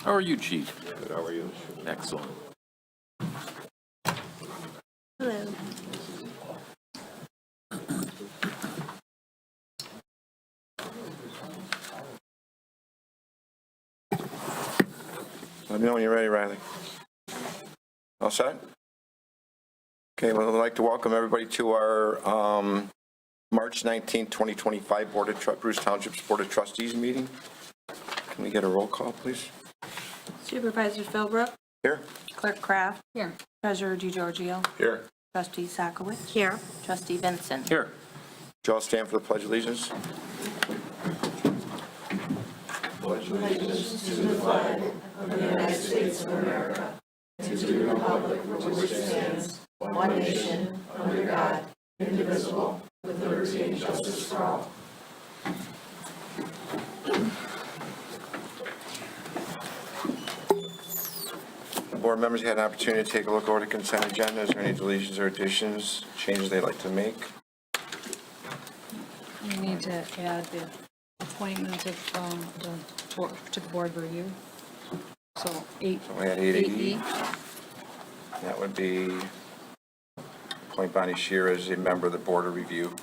How are you, Chief? Good, how are you? Excellent. Hello. Let me know when you're ready, Riley. All set? Okay, well, I'd like to welcome everybody to our March 19th, 2025 Bruce Township's Board of Trustees meeting. Can we get a roll call, please? Supervisor Philbrook. Here. Clerk Kraft. Here. Treasurer DeGiorgio. Here. Trustee Sakowicz. Here. Trustee Vincent. Here. Would you all stand for the Pledge of Allegiance? Board members, you had an opportunity to take a look over the consent agenda. Is there any deletions or additions, changes they'd like to make? We need to add the appointment to the board review. So 8. So we had 8E. 8E. That would be appoint Bonnie Shear as a member of the Board of Review.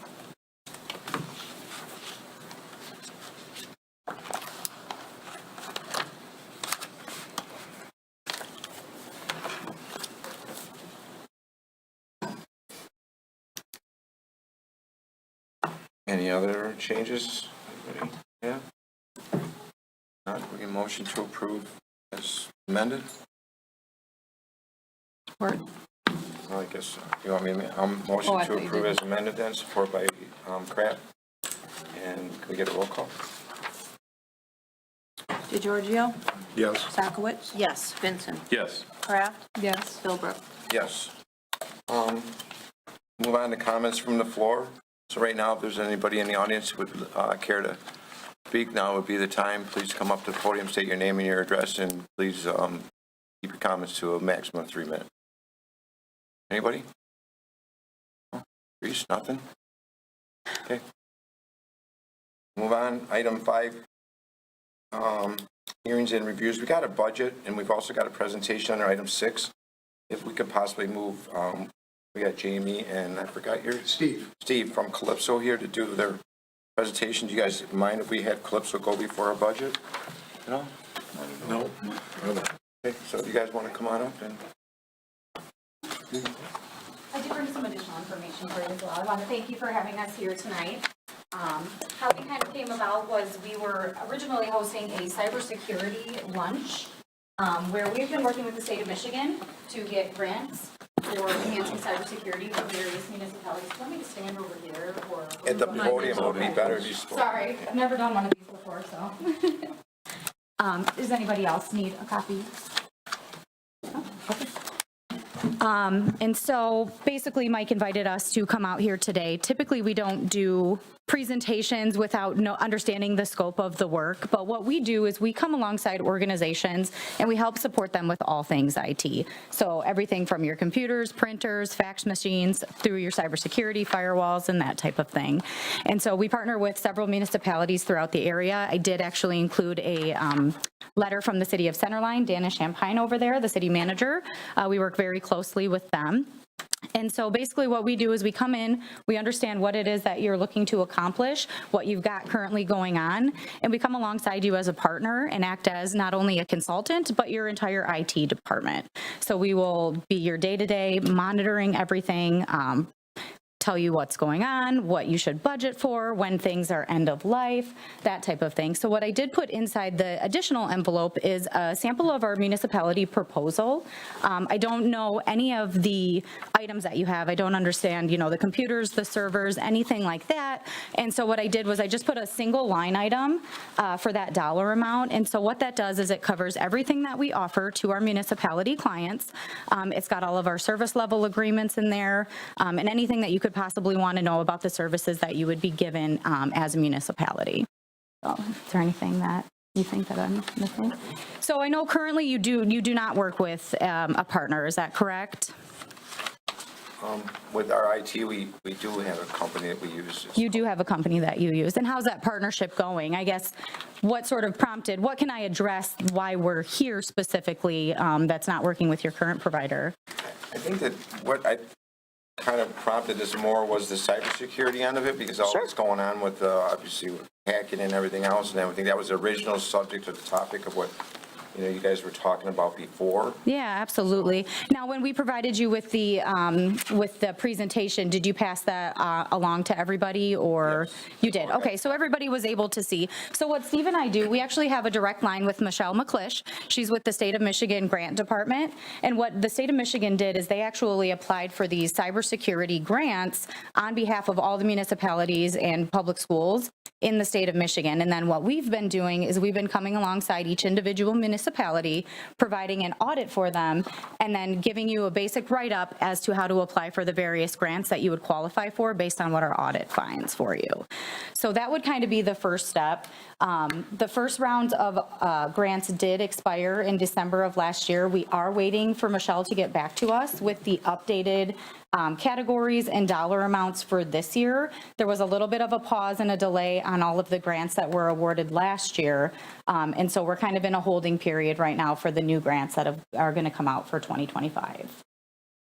Any other changes? Anybody? Yeah? Not, we can motion to approve as amended? Support. Well, I guess, you want me to, motion Oh, I to thought you approve did. as amended then, support by Kraft. And can we get a roll call? DeGiorgio. Yes. Sakowicz. Yes. Vincent. Yes. Kraft. Yes. Philbrook. Yes. Move on to comments from the floor. So right now, if there's anybody in the audience who would care to speak, now would be the time. Please come up to the podium, state your name and your address, and please keep your comments to a maximum of 3 minutes. Anybody? No? Reese, nothing? Okay. Move on. Item 5, hearings and reviews. We got a budget, and we've also got a presentation under item 6. If we could possibly move, we got Jamie and I forgot your... Steve from Calypso here to do their presentation. Do you guys mind if we had Calypso go before our budget? No? No. Okay, so if you guys want to come on up and... I did bring some additional information for you as well. I want to thank you for having us here tonight. How we kind of came about was we were originally hosting a cybersecurity lunch where we've been working with the state of Michigan to get grants for enhancing cybersecurity for various municipalities. Do you want me to stand over here or? At the podium would be better if you spoke. Sorry, I've never done one of these before, so. Does anybody else need a copy? Oh, okay. And so basically Mike invited us to come out here today. Typically we don't do presentations without understanding the scope of the work, but what we do is we come alongside organizations and we help support them with all things IT. So everything from your computers, printers, fax machines, through your cybersecurity, firewalls, and that type of thing. And so we partner with several municipalities throughout the area. I did actually include a letter from the city of Centerline, Dana Champagne over there, the city manager. We work very closely with them. And so basically what we do is we come in, we understand what it is that you're looking to accomplish, what you've got currently going on, and we come alongside you as a partner and act as not only a consultant, but your entire IT department. So we will be your day-to-day monitoring everything, tell you what's going on, what you should budget for, when things are end of life, that type of thing. So what I did put inside the additional envelope is a sample of our municipality proposal. I don't know any of the items that you have. I don't understand, the computers, the servers, anything like that. And so what I did was I just put a single line item for that dollar amount. And so what that does is it covers everything that we offer to our municipality clients. It's got all of our service level agreements in there, and anything that you could possibly want to know about the services that you would be given as a municipality. So, is there anything that you think that I'm missing? So I know currently you do not work with a partner, is that correct? With our IT, we do have a company that we use. You do have a company that you use. And how's that partnership going? I guess what sort of prompted, what can I address why we're here specifically that's not working with your current provider? I think that what I kind of prompted this more was the cybersecurity end of it, because all that's going on with, obviously, with hacking and everything else and everything. That was the original subject of the topic of what, you guys were talking about before. Yeah, absolutely. Now, when we provided you with the presentation, did you pass that along to everybody, or? Yes. You did? Okay, so everybody was able to see. So what Steve and I do, we actually have a direct line with Michelle McClish. She's with the State of Michigan Grant Department. And what the State of Michigan did is they actually applied for these cybersecurity grants on behalf of all the municipalities and public schools in the state of Michigan. And then what we've been doing is we've been coming alongside each individual municipality, providing an audit for them, and then giving you a basic write-up as to how to apply for the various grants that you would qualify for based on what our audit finds for you. So that would kind of be the first step. The first round of grants did expire in December of last year. We are waiting for Michelle to get back to us with the updated categories and dollar amounts for this year. There was a little bit of a pause and a delay on all of the grants that were awarded last year. And so we're kind of in a holding period right now for the new grants that are going to come out for 2025.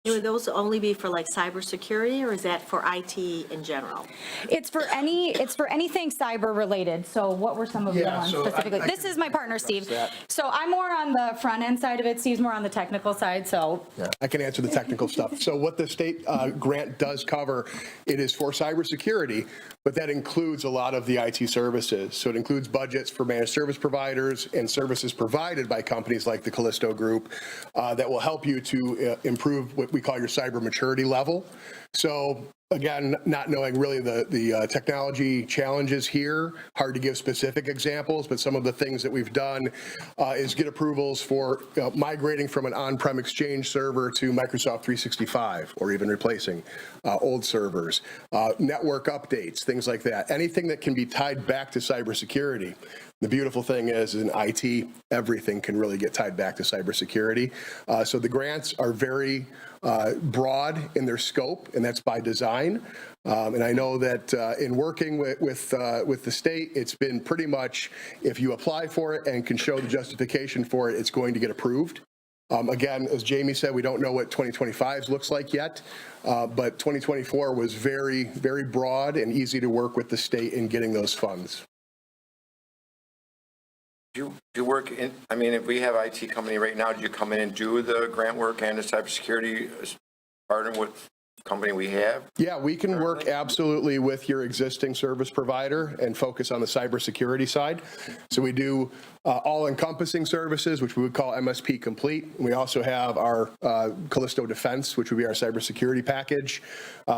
Would those only be for like cybersecurity, or is that for IT in general? It's for anything cyber related. So what were some of the ones specifically? This is my partner, Steve. So I'm more on the front end side of it. Steve's more on the technical side, so. Yeah, I can answer the technical stuff. So what the state grant does cover, it is for cybersecurity, but that includes a lot of the IT services. So it includes budgets for managed service providers and services provided by companies like the Callisto Group that will help you to improve what we call your cyber maturity level. So again, not knowing really the technology challenges here, hard to give specific examples, but some of the things that we've done is get approvals for migrating from an on-prem Exchange server to Microsoft 365, or even replacing old servers, network updates, things like that. Anything that can be tied back to cybersecurity. The beautiful thing is in IT, everything can really get tied back to cybersecurity. So the grants are very broad in their scope, and that's by design. And I know that in working with the state, it's been pretty much, if you apply for it and can show the justification for it, it's going to get approved. Again, as Jamie said, we don't know what 2025 looks like yet, but 2024 was very, very broad and easy to work with the state in getting those funds. Do you work in, I mean, if we have IT company right now, do you come in and do the grant work and the cybersecurity partner with the company we have? Yeah, we can work absolutely with your existing service provider and focus on the cybersecurity side. So we do all-encompassing services, which we would call MSP Complete. We also have our Callisto Defense, which would be our cybersecurity package.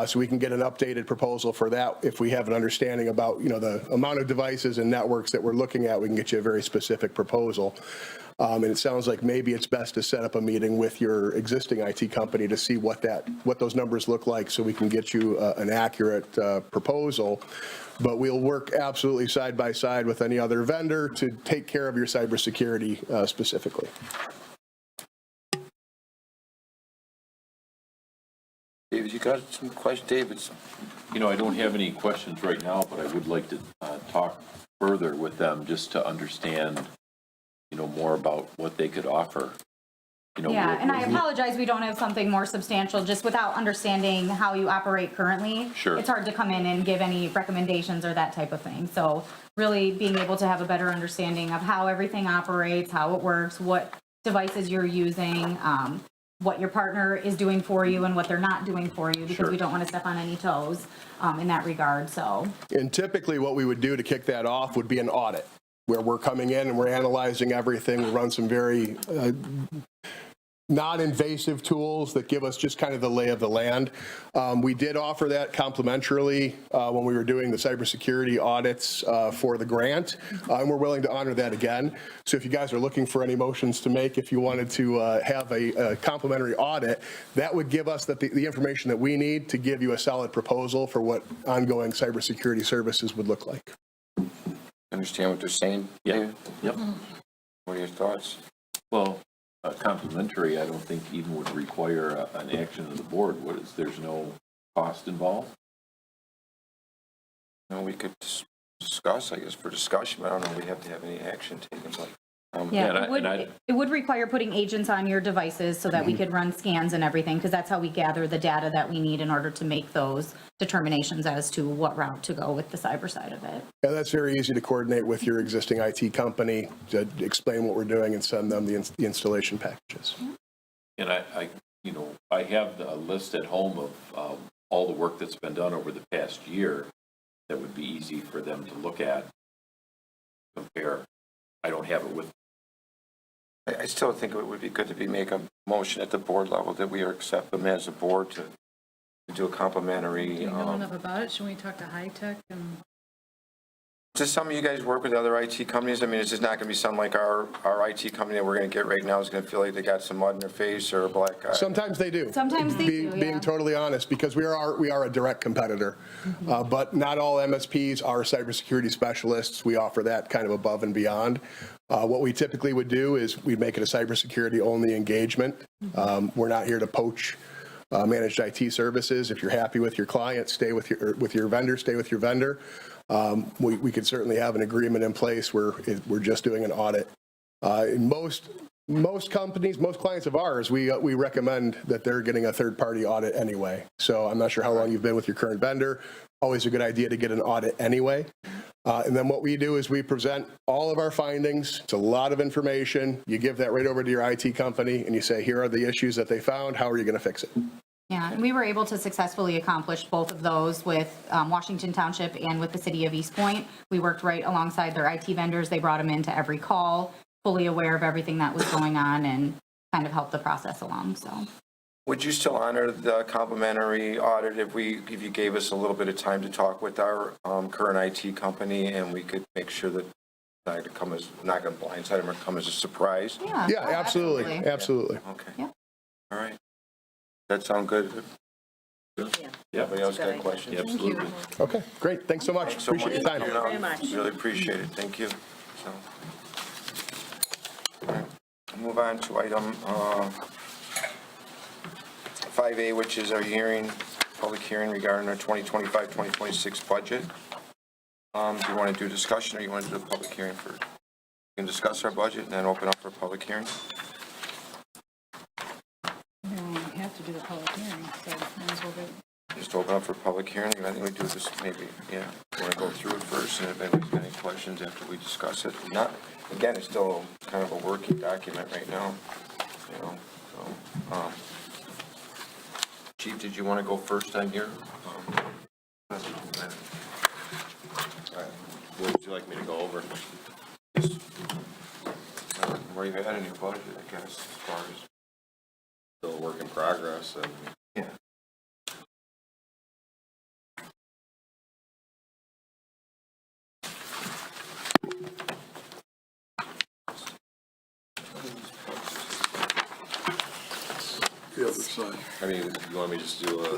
So we can get an updated proposal for that. If we have an understanding about, the amount of devices and networks that we're looking at, we can get you a very specific proposal. And it sounds like maybe it's best to set up a meeting with your existing IT company to see what those numbers look like, so we can get you an accurate proposal. But we'll work absolutely side by side with any other vendor to take care of your cybersecurity specifically. David, you got some questions? David's. I don't have any questions right now, but I would like to talk further with them just to understand, more about what they could offer. Yeah, and I apologize, we don't have something more substantial, just without understanding how you operate currently. Sure. It's hard to come in and give any recommendations or that type of thing. So really being able to have a better understanding of how everything operates, how it works, what devices you're using, what your partner is doing for you and what they're not doing for you, because we don't want to step on any toes in that regard, so. And typically what we would do to kick that off would be an audit, where we're coming in and we're analyzing everything. We run some very non-invasive tools that give us just kind of the lay of the land. We did offer that complimentarily when we were doing the cybersecurity audits for the grant, and we're willing to honor that again. So if you guys are looking for any motions to make, if you wanted to have a complimentary audit, that would give us the information that we need to give you a solid proposal for what ongoing cybersecurity services would look like. Understand what they're saying? Yeah. Yep. What are your thoughts? Well, complimentary, I don't think even would require an action of the board. There's no cost involved? No, we could discuss, I guess, for discussion, but I don't know, we have to have any action taken, but. Yeah, Yeah, and it would require putting agents on your devices so that we could run scans and everything, because that's how we gather the data that we need in order to make those determinations as to what route to go with the cyber side of it. Yeah, that's very easy to coordinate with your existing IT company, to explain what we're doing and send them the installation packages. And I have a list at home of all the work that's been done over the past year that would be easy for them to look at, compare. I don't have it with. I still think it would be good to make a motion at the board level that we accept them as a board to do a complimentary. Do you know enough about it? Should we talk to High Tech and? Does some of you guys work with other IT companies? I mean, it's just not going to be something like our IT company that we're going to get right now is going to feel like they got some mud in their face or a black eye. Sometimes they do. Sometimes they do, Being yeah. totally honest, because we are a direct competitor. But not all MSPs are cybersecurity specialists. We offer that kind of above and beyond. What we typically would do is we'd make it a cybersecurity only engagement. We're not here to poach managed IT services. If you're happy with your client, stay with your vendor, stay with your vendor. We could certainly have an agreement in place where we're just doing an audit. In most companies, most clients of ours, we recommend that they're getting a third-party audit anyway. So I'm not sure how long you've been with your current vendor. Always a good idea to get an audit anyway. And then what we do is we present all of our findings. It's a lot of information. You give that right over to your IT company and you say, here are the issues that they found. How are you going to fix it? Yeah, and we were able to successfully accomplish both of those with Washington Township and with the city of East Point. We worked right alongside their IT vendors. They brought them into every call, fully aware of everything that was going on, and kind of helped the process along, so. Would you still honor the complimentary audit if you gave us a little bit of time to talk with our current IT company and we could make sure that not going to blindside them or come as a surprise? Yeah, Yeah, absolutely. Absolutely. Okay. Yeah. All right. That sound good? Yeah. Anybody else got Good. questions? Absolutely. Okay, great. Thanks so much. Thanks so Appreciate your much. time. Thank you very much. Really appreciate it. Thank you. So, all right. Move on to item 5A, which is our public hearing regarding our 2025-2026 budget. Do you want to do discussion or you want to do a public hearing first? We can discuss our budget and then open up for a public hearing. We have to do the public hearing, so might as well do. Just open up for public hearing. I think we do this maybe, yeah. We want to go through it first and if anybody's got any questions after we discuss it. Not, again, it's still kind of a working document right now, you know, so, Chief, did you want to go first on here? All right. What would you like me to go over? Just, where you at in your budget, I guess, as far as, Still a work in progress, and yeah. I mean, you want me to just do a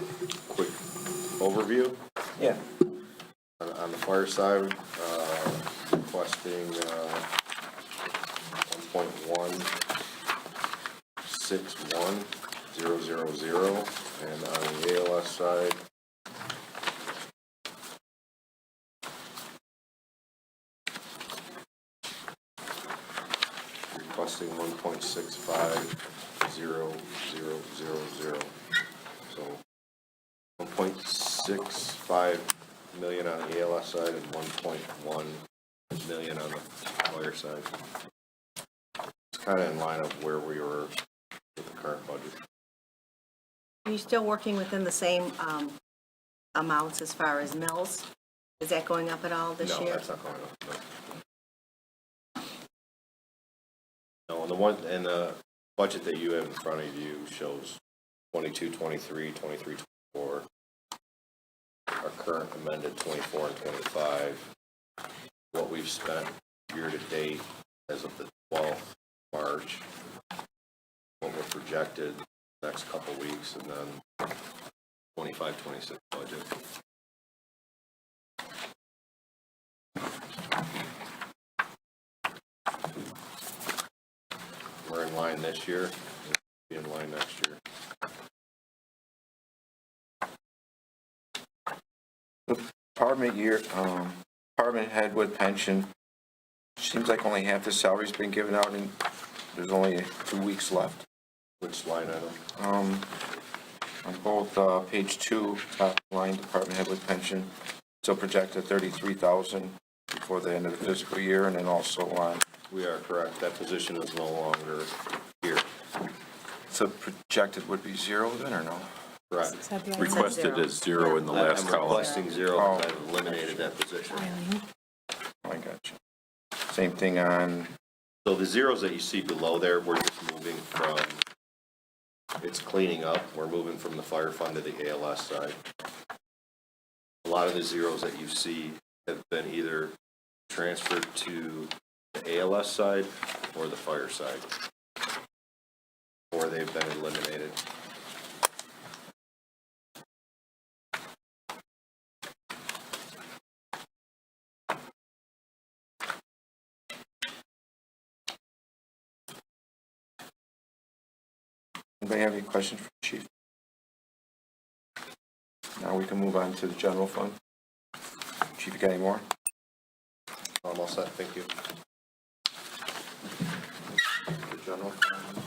quick overview? Yeah. On the fire side, requesting 1.161000, and on the ALS side, requesting 1.650000. So 1.65 million on the ALS side and 1.1 million on the fire side. It's kind of in line of where we were with the current budget. Are you still working within the same amounts as far as mills? Is that going up at all this No, year? that's not going up, no. No, and the budget that you have in front of you shows 22, 23, 23, 24. Our current amended 24 and 25. What we've spent year to date as of the 12th March. What we're projected next couple weeks, and then 25, 26 budget. We're in line this this year, be in line next year. Department head with pension, seems like only half the salary's been given out and there's only 2 weeks left. Which line item? On both, page 2, top line, department head with pension, still projected 33,000 before the end of the fiscal year, and then also on, We are correct. That position is no longer here. so projected would be 0 then, or no? Correct. Is that the item? Requested as 0 in the last I'm column. requesting 0 because I've eliminated that position. I got you. Same thing on, So the zeros that you see below there, we're just moving from, it's cleaning up. We're moving from the fire fund to the ALS side. A lot of the zeros that you see have been either transferred to the ALS side or the fire side, or they've been eliminated. anybody have any questions for the chief? Now we can move on to the general fund. Chief, you got any more? I'm all set, thank you. The general fund.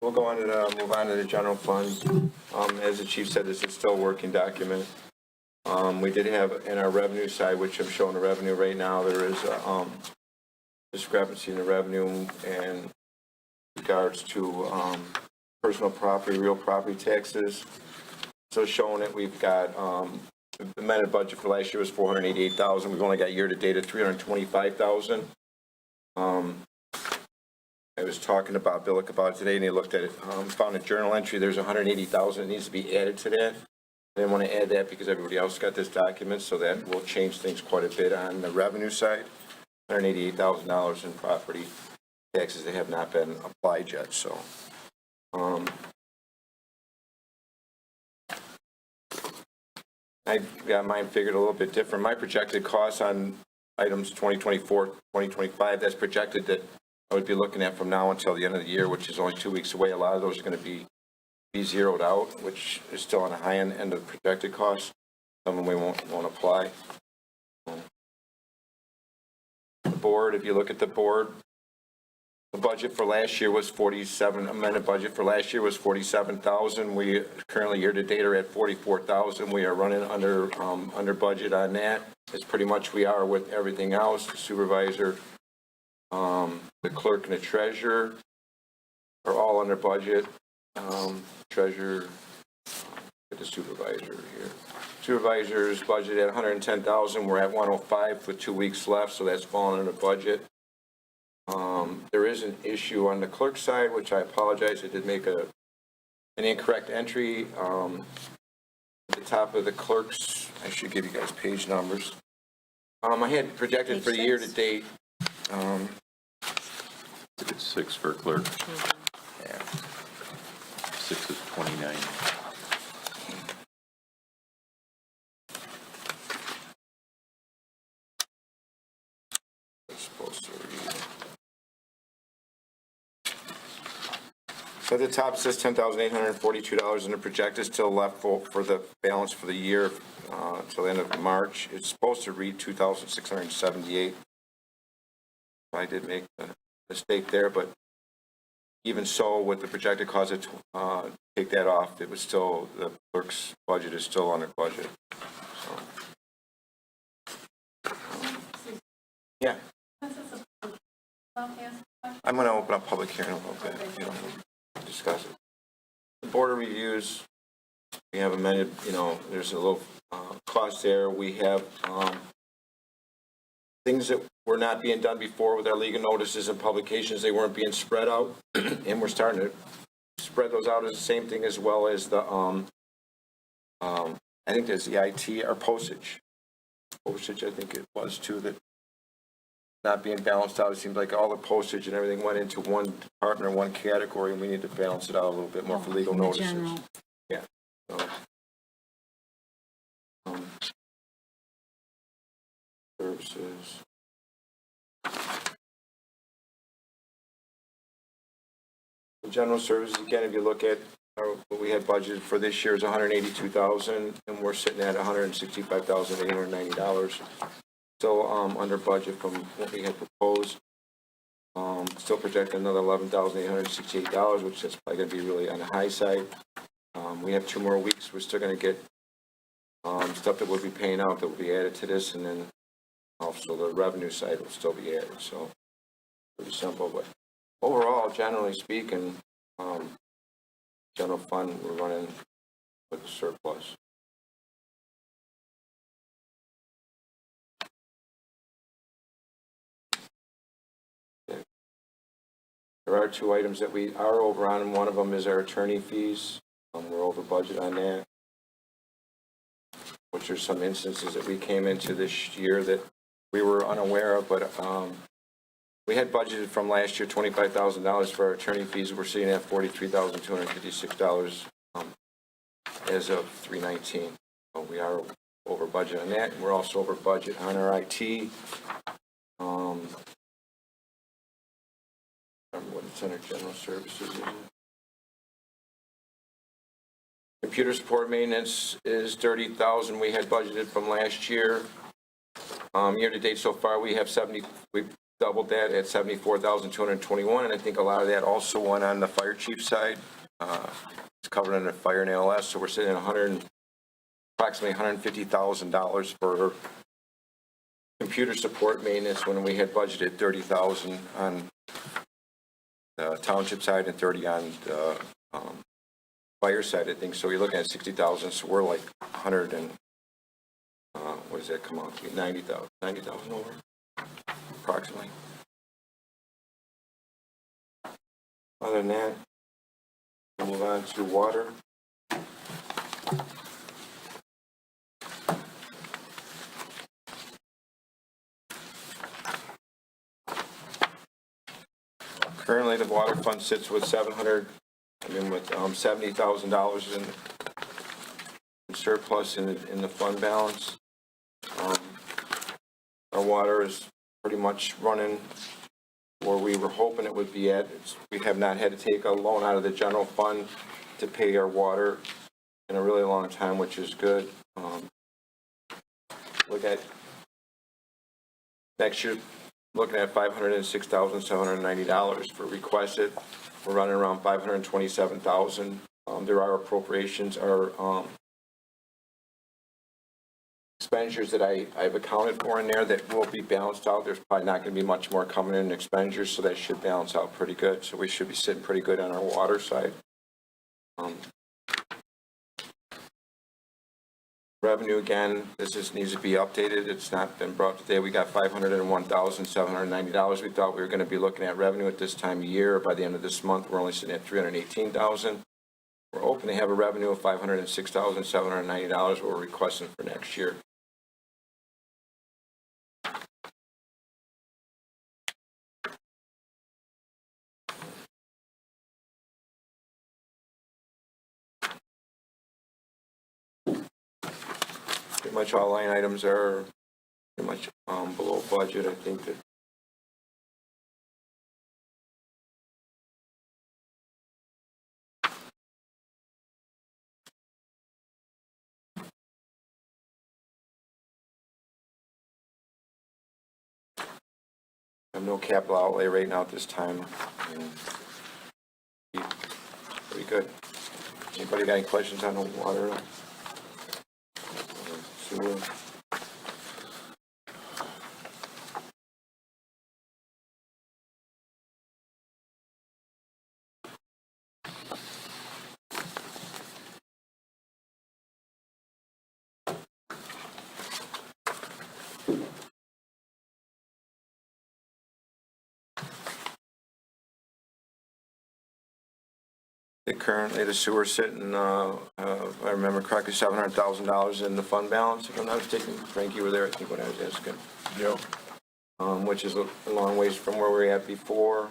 We'll go on to move on to the general fund. As the chief said, this is still a working document. We did have in our revenue side, which I'm showing the revenue right now, there is a discrepancy in the revenue in regards to personal property, real property taxes. So showing it, we've got the amended budget for last year was $488,000. We've only got year-to-date of $325,000. I was talking about Billick about it today, and he looked at it, found a journal entry, there's $180,000 that needs to be added to that. I didn't want to add that because everybody else got this document, so that will change things quite a bit on the revenue side. $188,000 in property taxes that have not been applied yet, so. I got mine figured a little bit different. My projected costs on items 2024, 2025, that's projected that I would be looking at from now until the end of the year, which is only 2 weeks away. A lot of those are going to be zeroed out, which is still on the high end of projected costs. Some of them we won't apply. The board, if you look at the board, the budget for last year was 47, amended budget for last year was 47,000. We currently year to date are at 44,000. We are running under budget on that. It's pretty much we are with everything else. The supervisor, the clerk and the treasurer are all under budget. Treasurer, get the supervisor here. Supervisor's budget at 110,000. We're at 105 with 2 weeks left, so that's falling under budget. There is an issue on the clerk side, which I apologize. I did make an incorrect entry. At the top of the clerks, I should give you guys page numbers. I had projected for the Page year to 6. date, It's 6 for clerk, yeah, 6 is 29. it's supposed to read. So at the top it says $10,842, and the projected still left for the balance for the year until the end of March. It's supposed to read $2,678. I did make a mistake there, but even so, with the projected cost to take that off, it was still, the clerk's budget is still under budget. So, yeah. I'm going to open up public hearing a little bit, you know, discuss it. The board of reviews, we have amended, you know, there's a little cost there. We have things that were not being done before with our legal notices and publications. They weren't being spread out, and we're starting to spread those out as the same thing, as well as the, I think there's the IT, our postage. Postage, I think it was too, that not being balanced out. It seems like all the postage and everything went into one department or one category, and we need to balance it out a little bit more for legal in the notices. general. Yeah. So, services. The general services, again, if you look at what we had budgeted for this year is $182,000, and we're sitting at $165,890. Still under budget from what we had proposed. Still projecting another $11,868, which is probably going to be really on the high side. We have 2 more weeks. We're still going to get stuff that we'll be paying out that will be added to this, and then also the revenue side will still be added. So pretty simple, but overall, generally speaking, general fund, we're running with a surplus. There are 2 items that we are over on, and one of them is our attorney fees. We're over budget on that, which are some instances that we came into this year that we were unaware of, but we had budgeted from last year $25,000 for our attorney fees. We're sitting at $43,256 as of 3/19. So we are over budget on that, and we're also over budget on our IT. What it's under general services, is it? Computer support maintenance is $30,000 we had budgeted from last year. Year to date so far, we've doubled that at $74,221, and I think a lot of that also went on the fire chief side. It's covered under fire and ALS, so we're sitting at approximately $150,000 for computer support maintenance when we had budgeted $30,000 on the township side and 30 on the fire side of things. So you're looking at 60,000. So we're like 100 and what does that come out to be? 90,000 over approximately. Other than that, we'll move on to water. Currently, the water fund sits with $70,000 in surplus in the fund balance. Our water is pretty much running where we were hoping it would be at. We have not had to take a loan out of the general fund to pay our water in a really long time, which is good. Look at next year. Looking at $506,790 for requested. We're running around $527,000. There are appropriations or expenditures that I've accounted for in there that will be balanced out. There's probably not going to be much more coming in expenditures, so that should balance out pretty good. So we should be sitting pretty good on our water side. Revenue, again, this just needs to be updated. It's not been brought today. We got $501,790. We thought we were going to be looking at revenue at this time of year. By the end of this month, we're only sitting at $318,000. We're hoping to have a revenue of $506,790 we're requesting for next year. pretty much all line items are pretty much below budget. I think that I have no capital outlay right now at this time. Pretty good. Anybody got any questions on the water? Sewer? Currently, the sewer's sitting, if I remember correctly, $700,000 in the fund balance, if I'm not mistaken. Frank, you were there, I think, when I was asking. Yep. Which is a long ways from where we were at before.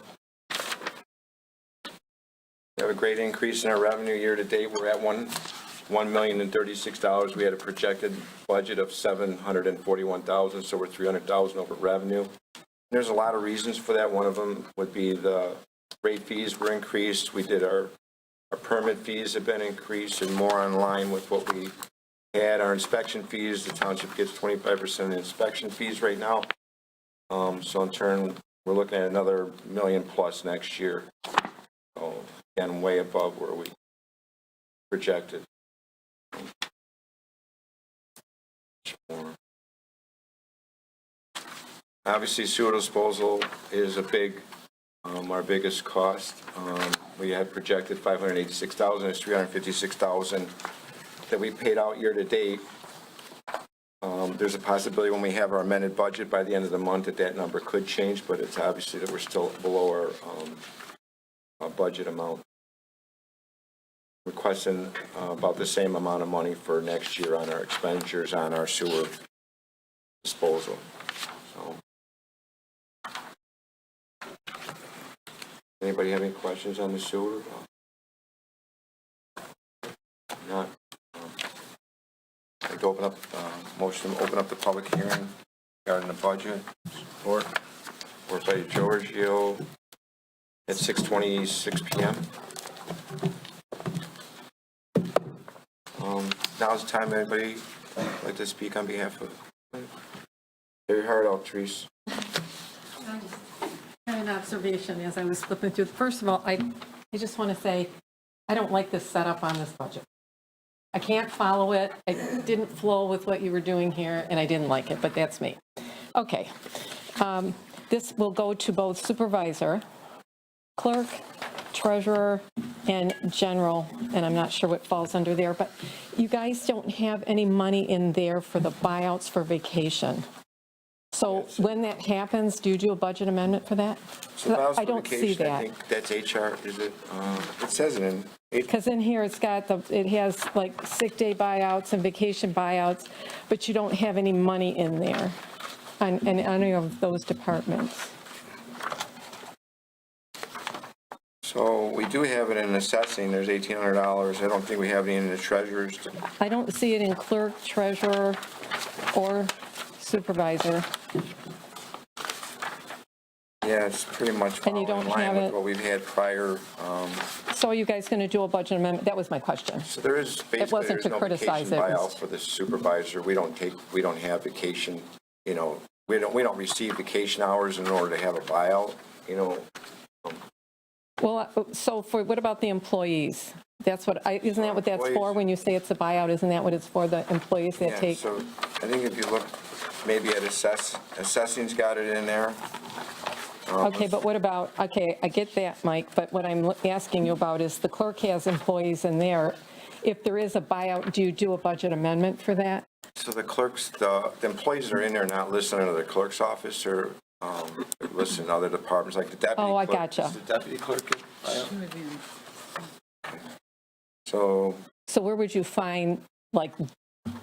We have a great increase in our revenue year to date. We're at $1,036,000. We had a projected budget of $741,000, so we're $300,000 over revenue. There's a lot of reasons for that. One of them would be the rate fees were increased. We did our permit fees have been increased and more in line with what we had. Our inspection fees, the township gets 25% inspection fees right now. So in turn, we're looking at another $1 million plus next year. So again, way above where we projected. Obviously, sewer disposal is a big, our biggest cost. We had projected $586,000. It's $356,000 that we paid out year to date. There's a possibility when we have our amended budget by the end of the month that number could change, but it's obviously that we're still below our budget amount. Requesting about the same amount of money for next year on our expenditures on our sewer disposal. So, anybody have any questions on the sewer? Not. I'd like to open up, motion to open up the public hearing regarding the budget. Support by Giorgio at 6:26 p.m. Now's the time. Anybody like to speak on behalf of? Very hard out, Therese. An observation as I was flipping through. First of all, I just want to say, I don't like this setup on this budget. I can't follow it. It didn't flow with what you were doing here, and I didn't like it, but that's me. Okay. This will go to both supervisor, clerk, treasurer, and general, and I'm not sure what falls under there, but you guys don't have any money in there for the buyouts for vacation. So when that happens, do you do a budget amendment for that? So I don't see that. I think that's HR, is it? It says it in. Because in here, it has like sick day buyouts and vacation buyouts, but you don't have any money in there on any of those departments. So we do have it in assessing. There's $1,800. I don't think we have any in the treasurer's. I don't see it in clerk, treasurer, or supervisor. Yeah, it's pretty much And you following don't in line have with it- what we've had prior. So are you guys going to do a budget amendment? That was my question. So there is basically wasn't there's to no criticize vacation it, it buyout was- for the supervisor. We don't have vacation. We don't receive vacation hours in order to have a buyout. Well, so what about the employees? Isn't that what that's for Employees- when you say it's a buyout? Isn't that what it's for, the employees that Yeah, take? so I think if you look maybe at assessing's got it in there. Okay, but what about, okay, I get that, Mike, but what I'm asking you about is the clerk has employees in there. If there is a buyout, do you do a budget amendment for that? So the clerks, the employees that are in there not listed under the clerk's office or listed in other departments like the deputy clerk. Oh, I gotcha. Does the deputy clerk get buyout? So So where would you find, like,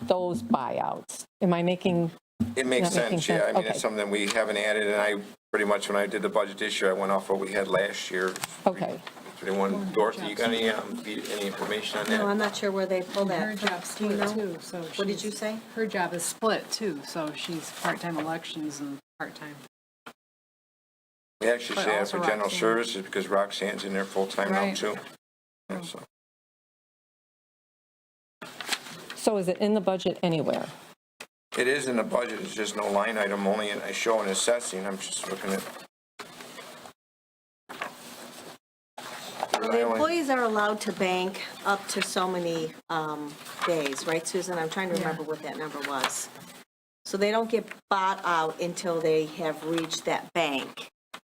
those buyouts? Am I making? it makes Not making sense, yeah. sense? I mean, Okay. it's something we haven't added, and I pretty much when I did the budget this year, I went off what we had last year. Okay. Anyone, Dorothy, you got any information on that? No, I'm not sure where they pull Her that. job's Do you split know? too, so What did she's- you say? Her job is split too, so she's part-time elections and part-time. We actually But say that also for general Roxanne. services because Roxanne's in there full-time now Right. too. Yeah, so. So is it in the budget anywhere? It is in the budget, it's just no line item, only I show in assessing, I'm just looking at. The employees are allowed to bank up to so many days, right, Susan? I'm trying to remember what that number was. So they don't get bought out until they have reached that bank.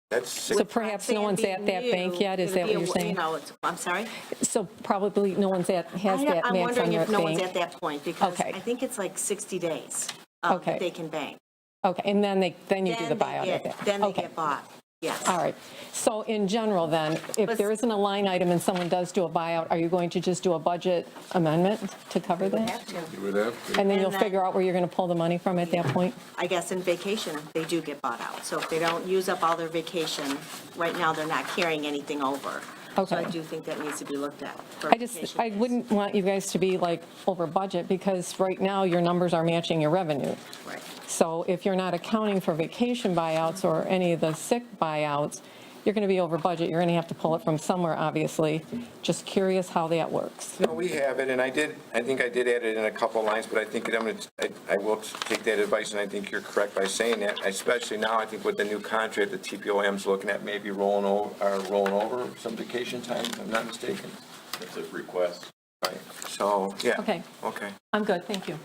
That's So six, perhaps no one's at that bank yet, is that what you're saying? I'm sorry? So probably no one's has that I'm max wondering on their if no one's bank? at that point, because Okay. I think it's like 60 days Okay. that they can bank. Okay, and then you do the Then they buyout at get- that? Then they Okay. get bought, yes. All right. So in general then, if But- there isn't a line item and someone does do a buyout, are you going to just do a budget amendment to cover They that? have to. you would have. And then you'll And then- figure out where you're going to pull the money from at that point? I guess in vacation, they do get bought out. So if they don't use up all their vacation, right now, they're not carrying anything over. So I Okay. do think that needs to be looked at. for I vacation days. wouldn't want you guys to be like over budget because right now your numbers are matching your revenue. Right. So if you're not accounting for vacation buyouts or any of the sick buyouts, you're going to be over budget. You're going to have to pull it from somewhere, obviously. Just curious how that works. No, we have it, and I think I did add it in a couple of lines, but I think I will take that advice, and I think you're correct by saying that, especially now, I think with the new contract, the TPOM's looking at maybe rolling over some vacation time, if I'm not mistaken. It's a request. Right, so, yeah. Okay. Okay, I'm good, thank you.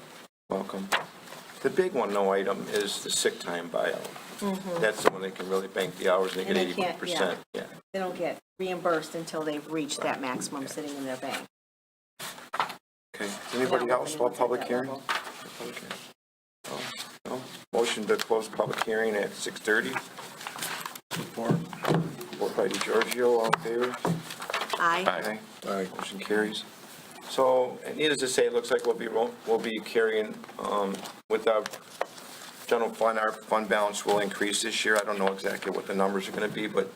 welcome. The big one, no item, is the sick time buyout. That's the one they can really bank the hours, and they And get they can't, 80%. Yeah. They don't get reimbursed until they've reached that maximum sitting in their bank. Okay, anybody Yeah, else about anyone's at public that hearing? level. Public hearing. No? Motion to close public hearing at 6:30. Support by DeGiorgio, all in favor? Aye. Aye. Motion carries. So, needless to say, it looks like we'll be carrying, with our general fund, our fund balance will increase this year. I don't know exactly what the numbers are gonna be, but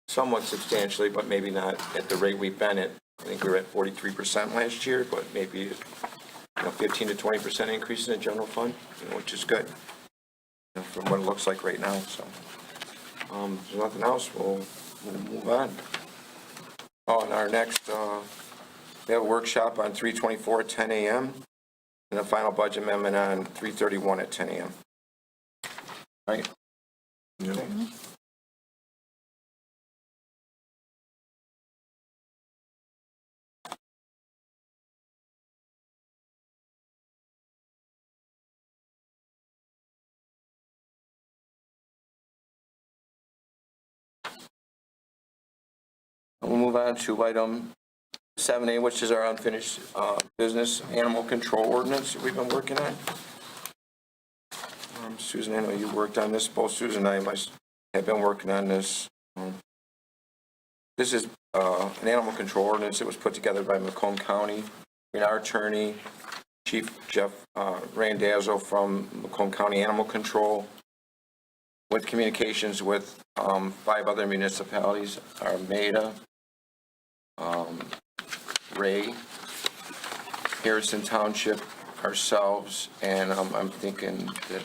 somewhat substantially, but maybe not at the rate we've been at. I think we were at 43% last year, but maybe, 15 to 20% increase in the general fund, which is good, from what it looks like right now, so. If there's nothing else, we'll move on. Oh, and our next, we have a workshop on 3/24 at 10 a.m. and a final budget amendment on 3/31 at 10 a.m. Right? Yeah. We'll move on to item 7A, which is our unfinished business animal control ordinance that we've been working on. Susan, I know you worked on this. Both Susan and I have been working on this. This is an animal control ordinance that was put together by Macomb County. Our attorney, Chief Jeff Randazzo from Macomb County Animal Control, with communications with 5 other municipalities, Armada, Ray, Harrison Township, ourselves, and I'm thinking that,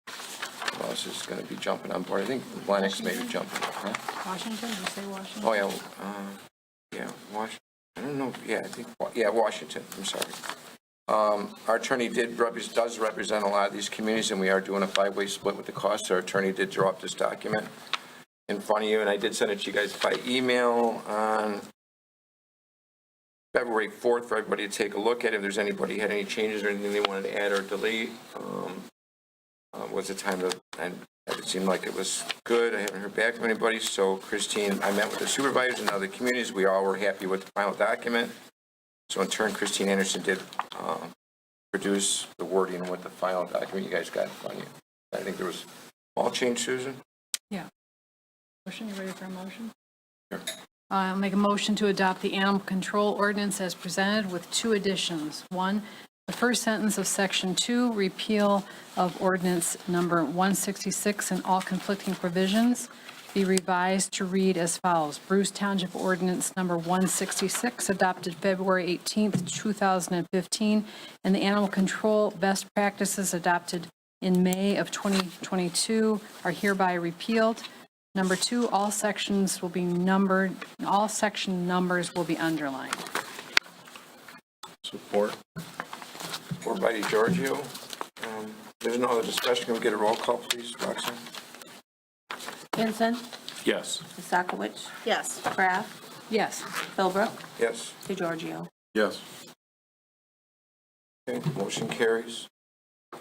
who else is going to be jumping on board? I think Lennox may be jumping. Huh? Washington, did you say Washington? Oh, yeah, Washington. I don't know, Washington, I'm sorry. Our attorney does represent a lot of these communities, and we are doing a 5-way split with the cost. Our attorney did draw up this document in front of you, and I did send it to you guys by email on February 4th for everybody to take a look at. If there's anybody had any changes or anything they wanted to add or delete, was the time to, and it seemed like it was good. I haven't heard back from anybody, so Christine, I met with the supervisors and other communities. We all were happy with the final document. So in turn, Christine Anderson did produce the wording with the final document you guys got in front of you. I think there was all change, Susan? Yeah. Motion, you ready for a motion? Sure. I'll make a motion to adopt the animal control ordinance as presented with 2 additions. 1, the first sentence of section 2, repeal of ordinance number 166 and all conflicting provisions. be revised to read as follows. Bruce Township Ordinance Number 166, adopted February 18th, 2015, and the animal control best practices adopted in May of 2022 are hereby repealed. Number 2, all sections will be numbered, all section numbers will be underlined. Support. Support by DeGiorgio. There's no other discussion. Can we get a roll call, please, Roxanne? Vincent, Yes. Sakowicz, Yes. Kraft, Yes. Philbrook, Yes. DeGiorgio. Yes. Okay, motion carries.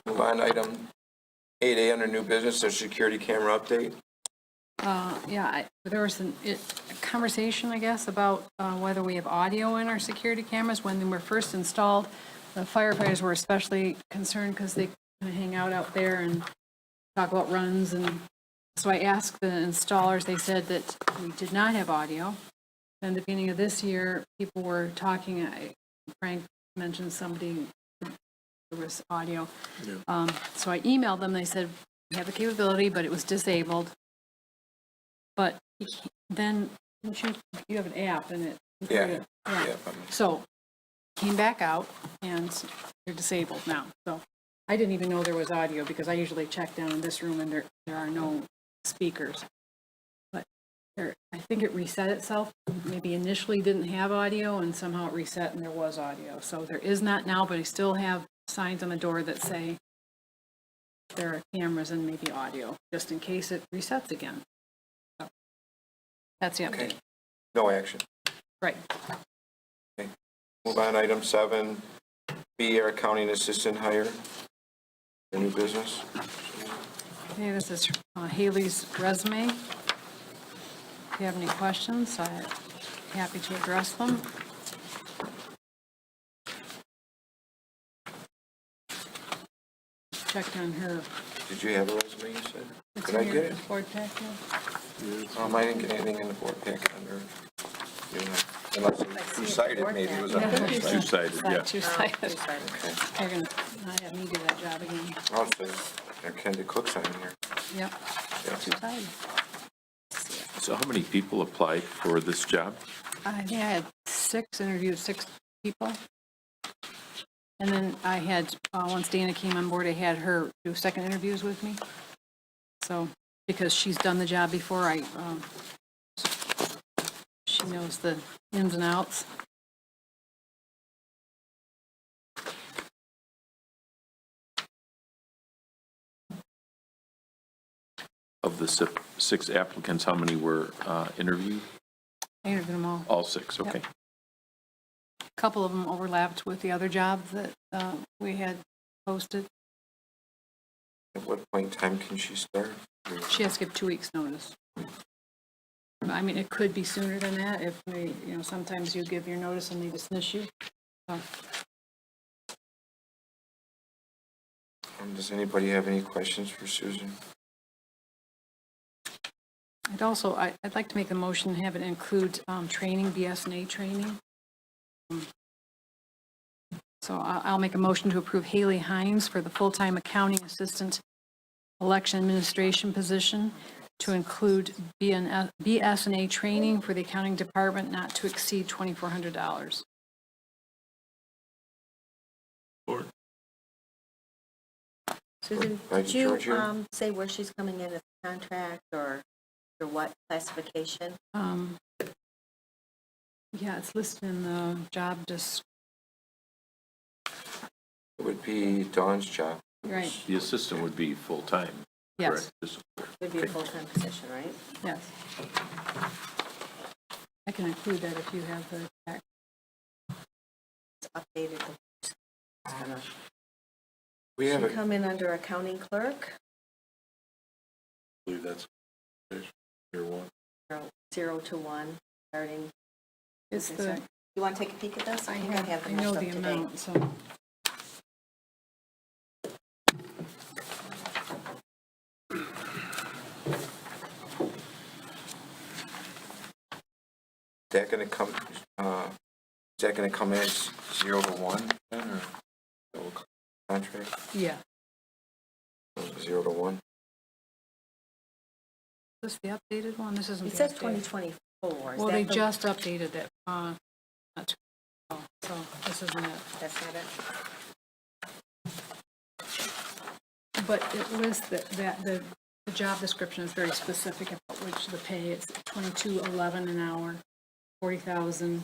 Move on, item 8A under new business, there's security camera update. There was a conversation, I guess, about whether we have audio in our security cameras. When they were first installed, the firefighters were especially concerned because they kind of hang out there and talk about runs. And so I asked the installers, they said that we did not have audio. And at the beginning of this year, people were talking, Frank mentioned somebody, there was audio. So I emailed them, they said, we have the capability, but it was disabled. But then, you have an app and it. Yeah. So, came back out and they're disabled now. So, I didn't even know there was audio because I usually check down in this room and there are no speakers. But I think it reset itself. Maybe initially didn't have audio and somehow it reset and there was audio. So there is not now, but I still have signs on the door that say there are cameras and maybe audio, just in case it resets again. So, that's the Okay. update. No action. Right. Okay. Move on, item 7, be our accounting assistant hire. The new business. Okay, this is Haley's resume. If you have any questions, I'm happy to address them. Checked on her. Did you have a resume, you said? It's Did I in get your it? board packet. I didn't get anything in the board packet under, unless it's two-sided, maybe it was on the next slide. Two-sided, yeah. Two-sided. Okay. They're gonna not have me do that job again. I'll say, there can be cooks on here. Yep, Yes. two-sided. So how many people applied for this job? I think I had interviewed six people. And then I had, once Dana came on board, I had her do second interviews with me. So, because she's done the job before, she knows the ins and outs. Of the 6 applicants, how many were interviewed? I interviewed them all. All 6, okay. A couple of them overlapped with the other job that we had posted. At what point in time can she start? She has to give 2 weeks' notice. I mean, it could be sooner than that if we, sometimes you give your notice and they dismiss you. So, Does anybody have any questions for Susan? I'd like to make a motion, have it include training, BSNA training. So I'll make a motion to approve Haley Hines for the full-time accounting assistant election administration position to include BSNA training for the accounting department not to exceed $2,400. Susan, Right, did you Georgia? say where she's coming in as a contract or what classification? Yeah, it's listed in the job It would be Dawn's job. right, The assistant would be full-time, yes, correct? Just- Would be a full-time position, right? yes. I can include that if you have the back. It's updated. It's gonna- We have She a, come in under accounting clerk, I believe that's year 1. 0 to 1, starting. It's Okay, the, sorry. You want to take a peek at this? I think I have I the know most the up to date. amount, so. is that gonna come, in as 0 to 1 then, or no contract? Yeah. 0 to 1? this the updated one? This isn't It the says updated. 2024. Is Well, that they the- just updated it, not too, long, so this isn't it. That's not it? But it lists that the job description is very specific about which the pay, it's $22.11 an hour, 40,000.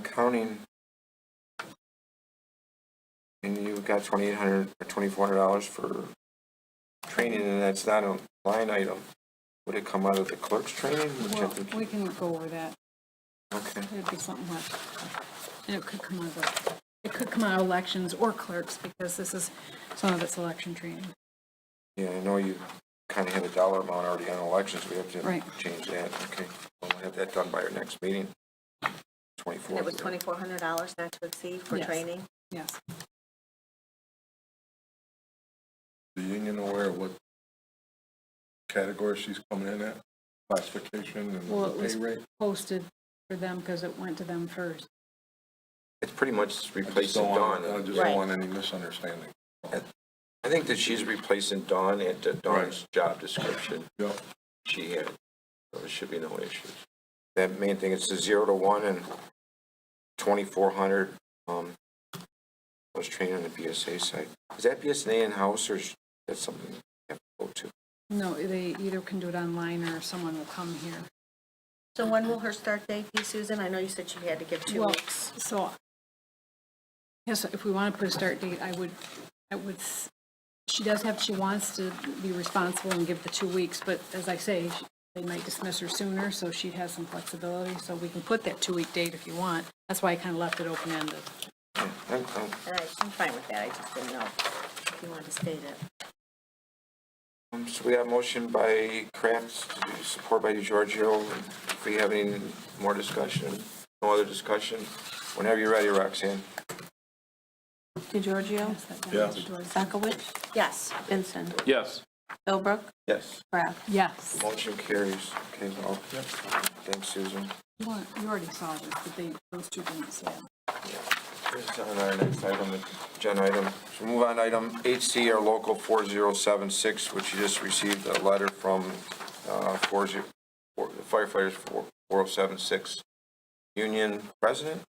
Counting, and you got $2,800 or $2,400 for training, and that's not a line item. Would it come out of the clerk's training? Which I Well, think- we can go over that. Okay. It'd be something like, and it could come out of elections or clerks, because this is, some of it's election training. Yeah, I know you kind of have a dollar amount already on elections. We have to Right. change that. Okay. We'll have that done by our next meeting. And 24th. it was $2,400 not to exceed for Yes. training? Yes. The union aware of what category she's coming in at, classification and Well, the it pay was rate? posted for them because it went to them first. It's pretty much I just replacing don't want, Dawn. I just Right. don't want any misunderstanding. I think that she's replacing Dawn at Dawn's job description Yep. she had. So there should be no issues. That main thing, it's a 0 to 1 and 2,400, was training on the BSA side. Is that BSA in-house, or is that something you have to go to? No, they either can do it online or someone will come here. So when will her start date be, Susan? I know you said she had to give 2 Well, weeks. so, yes, if we want to put a start date, she does have, she wants to be responsible and give the 2 weeks, but as I say, they might dismiss her sooner, so she has some flexibility, so we can put that 2-week date if you want. That's why I kind of left it open-ended. Yeah, And I'm fine with that, I just didn't know if you wanted to state it. So we have a motion by Kraft, support by DeGiorgio. If we have any more discussion, no other discussion, whenever you're ready, Roxanne. DeGiorgio, Yeah. Sockowitz, Yes. Vincent, Yes. Philbrook, Yes. Kraft. Yes. Motion carries. Okay, well, thanks, Susan. You already saw this, but those two didn't say it. Here's on our next item, agenda item. So move on to item 8C, our local 4076, which you just received a letter from firefighters 4076 union president.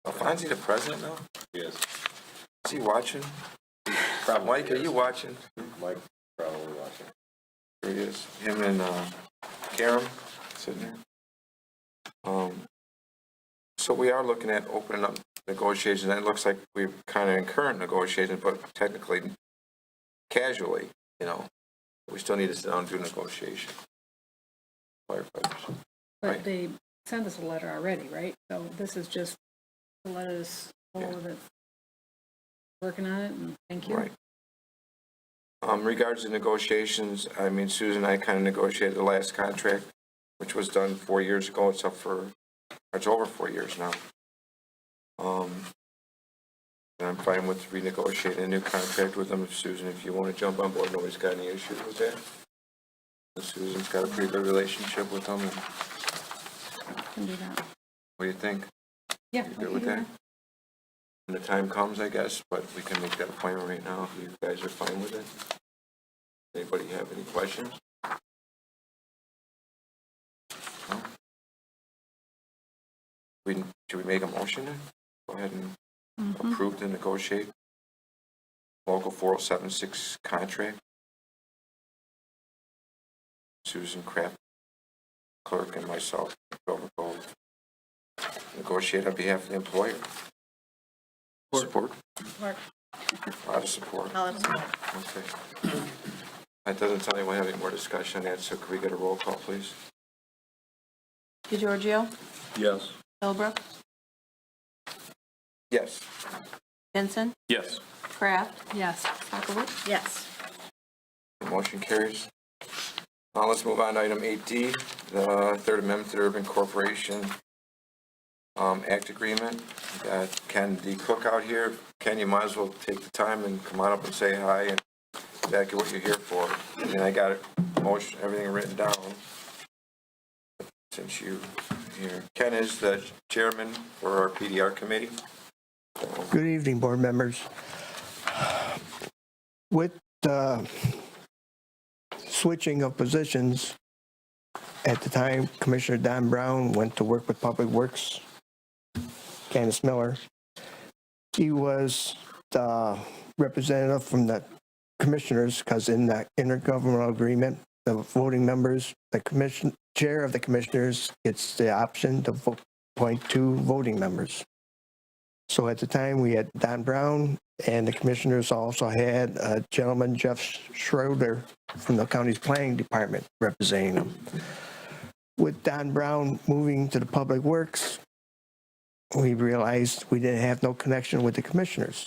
Alfonsi the president now? Yes. Is he watching? Probably Mike, are is. you watching? Mike probably watching. There he is. Him and Karen sitting there. So we are looking at opening up negotiations, and it looks like we're kind of in current negotiations, but technically casually, you know. We still need to sit down and do negotiation. Firefighters. But Right. they sent us a letter already, right? So this is just to let us know that working on it, and thank you. Right. Regards to negotiations, I mean, Susan and I kind of negotiated the last contract, which was done 4 years ago. It's over 4 years now. And I'm fine with renegotiating a new contract with them. If Susan, if you want to jump on board, nobody's got any issues with that. Susan's got a pretty good relationship with them. And Can do that. what do you think? Yeah, You we good can with do that? that. When the time comes, I guess, but we can make that appointment right now if you guys are fine with it. Anybody have any questions? No? Should we make a motion then? Go ahead and approve to negotiate local 4076 contract. Susan Kraft, clerk, and myself, go negotiate on behalf of the employer. Support? Support. A lot of support. I'll have support. Okay. That doesn't tell me we have any more discussion on that, so could we get a roll call, please? DeGiorgio, Yes. Philbrook, Yes. Vincent, Yes. Kraft, Yes. Sockowitz. Yes. The motion carries. Now let's move on to item 8D, the Third Amendment to the Urban Corporation Act Agreement. We got Ken D. Cook out here. Ken, you might as well take the time and come on up and say hi and exactly what you're here for. And I got it, motion, everything written down. Since you're here. Ken is the chairman for our PDR committee. Good evening, board members. With switching of positions. At the time, Commissioner Don Brown went to work with Public Works, Candace Miller. He was the representative from the commissioners, because in that intergovernmental agreement, the voting members, the chair of the commissioners gets the option to appoint 2 voting members. So at the time, we had Don Brown, and the commissioners also had a gentleman, Jeff Schroeder, from the county's planning department representing them. With Don Brown moving to the Public Works, we realized we didn't have no connection with the commissioners.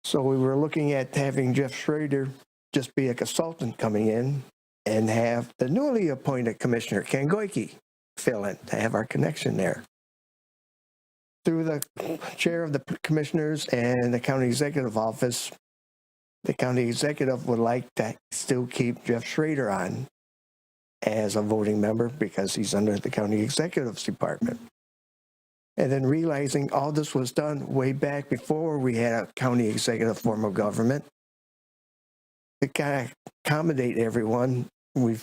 So we were looking at having Jeff Schroeder just be a consultant coming in and have the newly appointed Commissioner Ken Goike fill in to have our connection there. Through the chair of the commissioners and the county executive office, the county executive would like to still keep Jeff Schrader on as a voting member because he's under the county executive's department. And then realizing all this was done way back before we had a county executive form of government, to kind of accommodate everyone, we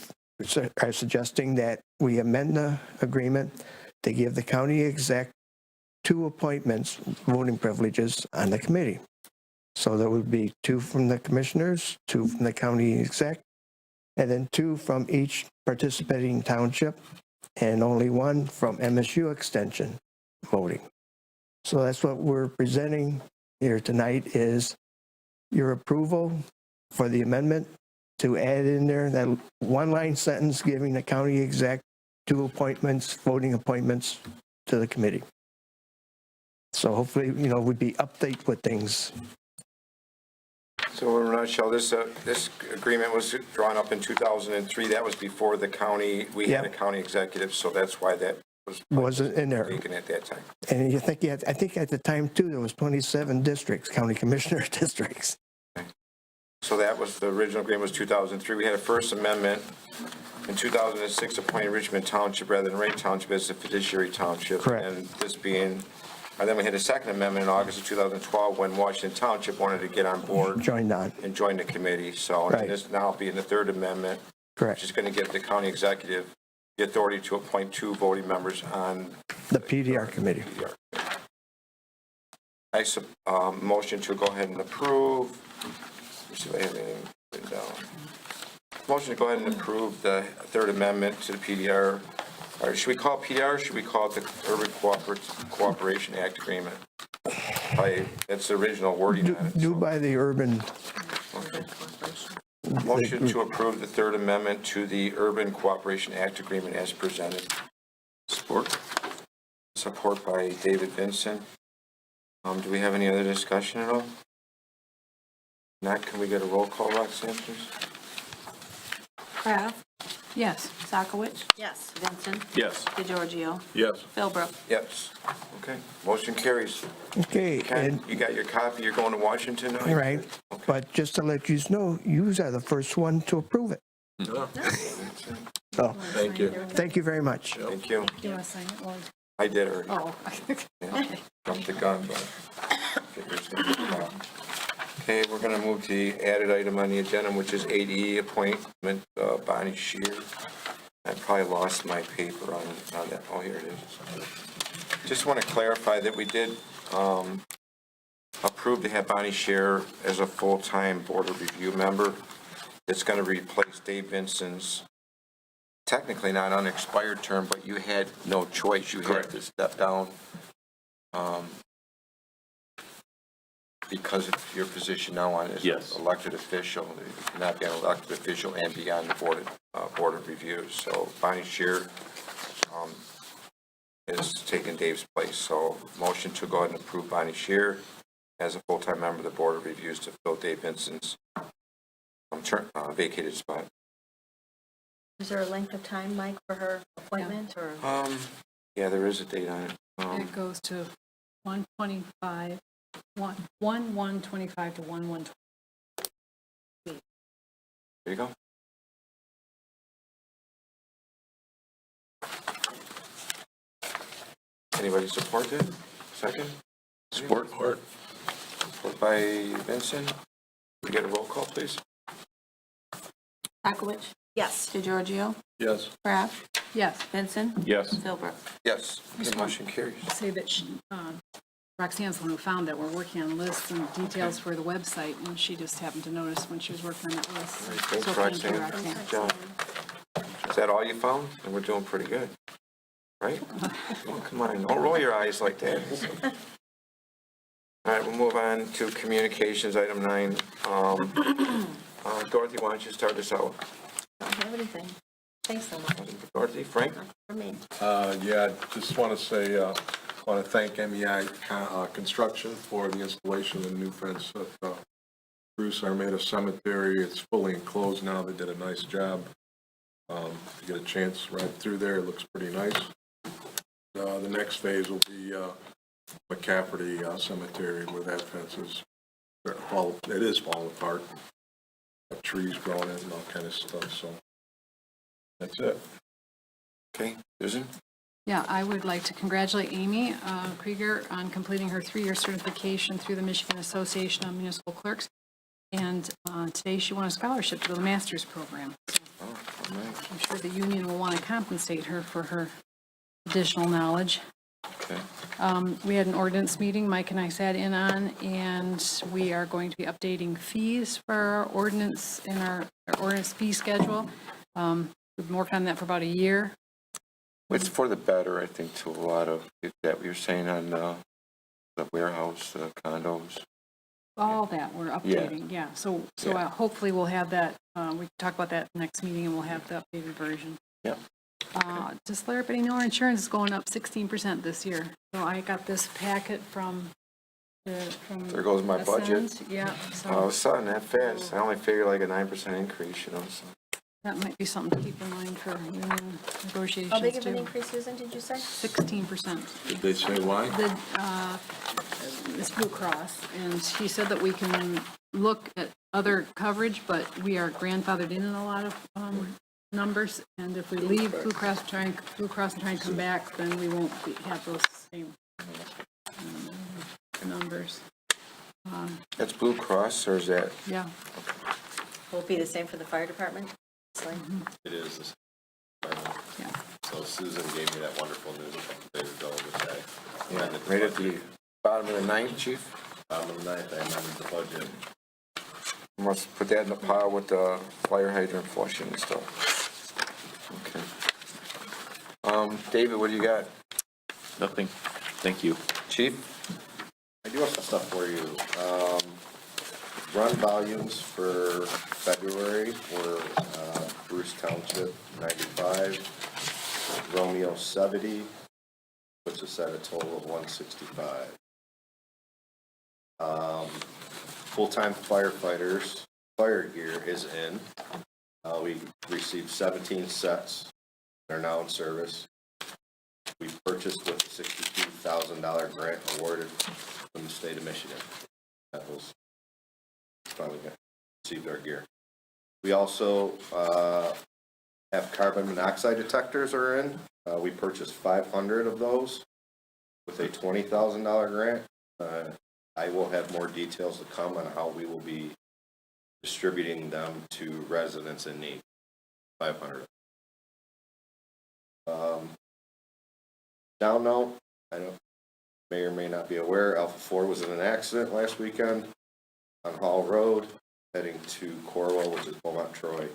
are suggesting that we amend the agreement to give the county exec 2 appointments, voting privileges on the committee. So there would be 2 from the commissioners, 2 from the county exec, and then 2 from each participating township, and only 1 from MSU extension voting. So that's what we're presenting here tonight, is your approval for the amendment to add in there that 1-line sentence giving the county exec 2 appointments, voting appointments to the committee. So hopefully, we'd be update with things. So in a nutshell, this agreement was drawn up in 2003. That was before the county, we had a county executive, so that's why that Wasn't in there. taken at that time. And I think at the time too, there was 27 districts, county commissioner districts. So that was, the original agreement was 2003. We had a first amendment in 2006 appointing Richmond Township rather than Ray Township as the fiduciary township. Correct. And this being, and then we had a second amendment in August of 2012 when Washington Township wanted to get on board Joined on. and join the committee. So Right. this now being the third amendment, Correct. which is going to give the county executive the authority to appoint 2 voting members on The PDR committee. PDR. Motion to go ahead and approve. Let's see if I have anything written down. Motion to go ahead and approve the third amendment to the PDR. Or should we call it PDR or should we call it the Urban Cooperation Act Agreement? That's the original wording on it. Due by the urban, Okay. Motion to approve the third amendment to the Urban Cooperation Act Agreement as presented. Support. Support by David Vincent. Do we have any other discussion at all? Not, can we get a roll call, Roxanne, please? Kraft, Yes. Sockowitz, Yes. Vincent, Yes. DeGiorgio, Yes. Philbrook. Yes. Okay, motion carries. okay, Ken, and, you got your copy, you're going to Washington now? right, but just to let you know, you are the first one to approve it. So, Thank you. thank you very much. Thank you. Do you want to sign it? Or- I did already. Oh, Yeah. Jumped the gun, but figure's gonna be fine. Okay, we're gonna move to the added item on the agenda, which is 8E, appointment Bonnie Shear. I probably lost my paper on that. Oh, here it is. Just want to clarify that we did approve to have Bonnie Shear as a full-time Board of Review member. It's going to replace Dave Vincent's technically not unexpired term, but you had no choice. You had to step down because of your position now on as Yes. an elected official. You cannot be an elected official and be on the Board of Review. So Bonnie Shear is taking Dave's place. So motion to go ahead and approve Bonnie Shear as a full-time member of the Board of Reviews to fill Dave Vincent's vacated spot. Is there a length of time, Mike, for her appointment, or? Yeah, there is a date on it. It goes to 1/25, 1/1/25 to 1/1/20. There you go. Anybody support it? Second? Support. Support by Vincent. We get a roll call, please? Rockowitz, Yes. DeGiorgio, Yes. Kraft, Yes. Benson, Yes. Philbrook. Yes, the motion carries. Say that Roxanne's the one who found that we're working on lists and details for the website, and she just happened to notice when she was working on that list. Thanks, So thank you, Roxanne. Good job. Is that all you found? And we're doing pretty good, right? Oh, come on, don't roll your eyes like that. All right, we'll move on to communications, item 9. Dorothy, why don't you start us out? Don't have anything. Thanks so much Dorothy, Frank? for me. Yeah, just want to say, want to thank MEI Construction for the installation of the new fence at Bruce Armada Cemetery. It's fully enclosed now. They did a nice job. If you get a chance right through there, it looks pretty nice. The next phase will be McCafferty Cemetery, where that fence is, it is falling apart. Trees growing in and all kind of stuff, so that's it. Okay, Susan? Yeah, I would like to congratulate Amy Krieger on completing her 3-year certification through the Michigan Association of Municipal Clerks. And today she won a scholarship to the master's program. So Oh, all right, I'm sure the union will want to compensate her for her additional knowledge. okay. We had an ordinance meeting Mike and I sat in on, and we are going to be updating fees for our ordinance in our ordinance fee schedule. We've been working on that for about a year. It's for the better, I think, to a lot of, that you're saying on the warehouse, condos. All that we're updating, yeah. So Yeah. hopefully we'll have that, we can talk about that next meeting, and we'll have the updated version. Yep. Just to let everybody know, our insurance is going up 16% this year. So I got this packet from There goes my budget. Ascend. Yeah, All of a so sudden, that fast. I only figure like a 9% increase, you know, so. that might be something to keep in mind for union negotiations How big of an too. increase, Susan, did you say? 16%. Did they say why? It's Blue Cross, and he said that we can look at other coverage, but we are grandfathered in a lot of numbers, and if we leave Blue Cross and try and come back, then we won't have those same numbers. That's Blue Cross, or is that? Yeah, Will it be the same for the fire department? It is. This- yeah. So Susan gave me that wonderful news a couple days ago, which I amended the Right at budget. the bottom of the ninth, chief? Bottom of the ninth, I amended the budget. Must put that in the pile with the fire hydrant flushing and stuff. Okay. David, what do you got? Nothing. Thank you. Chief? I do have some stuff for you. Run volumes for February were Bruce Township 95, Romeo 70, puts us at a total of 165. Full-time firefighters, fire gear is in. We received 17 sets that are now in service. We purchased with a $62,000 grant awarded from the state of Michigan. That was finally received our gear. We also have carbon monoxide detectors are in. We purchased 500 of those with a $20,000 grant. I will have more details to come on how we will be distributing them to residents in need. 500. Down note, I don't, may or may not be aware, Alpha 4 was in an accident last weekend on Hall Road, heading to Corwell, which is Beaumont, Troy.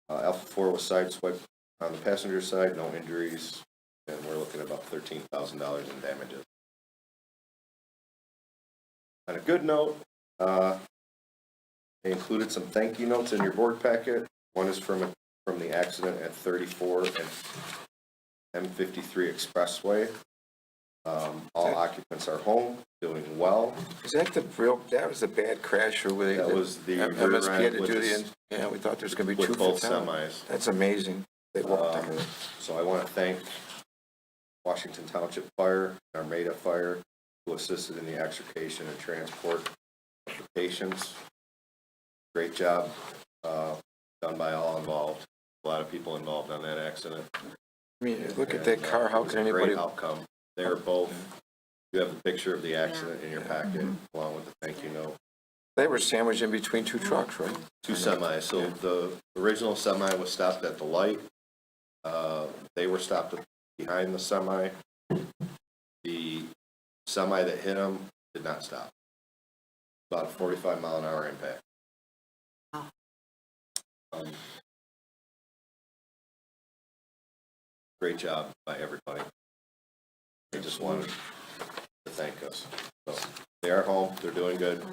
Alpha 4 was sideswiped on the passenger side, no injuries, and we're looking at about $13,000 in damages. On a good note, they included some thank you notes in your board packet. One is from the accident at 34 and M53 Expressway. All occupants are home, doing well. Is that that was a bad crash, or were they? That was the rear MSP had end to with do the- yeah, we thought there was going to be with two both fatalities. semis. That's amazing. They walked down. So I want to thank Washington Township Fire, Armada Fire, who assisted in the extrication and transport of the patients. Great job done by all involved. A lot of people involved on that accident. I mean, look at that And, car. it How was can a anybody? Great outcome. They were both, you have the picture of the accident in your packet, along with the thank you note. They were sandwiched in between two trucks, right? Two semis. So the original semi was stopped at the light. They were stopped behind the semi. The semi that hit them did not stop. About a 45-mile-an-hour impact. Great job by everybody. They just wanted to thank us. So they are home. They're doing good.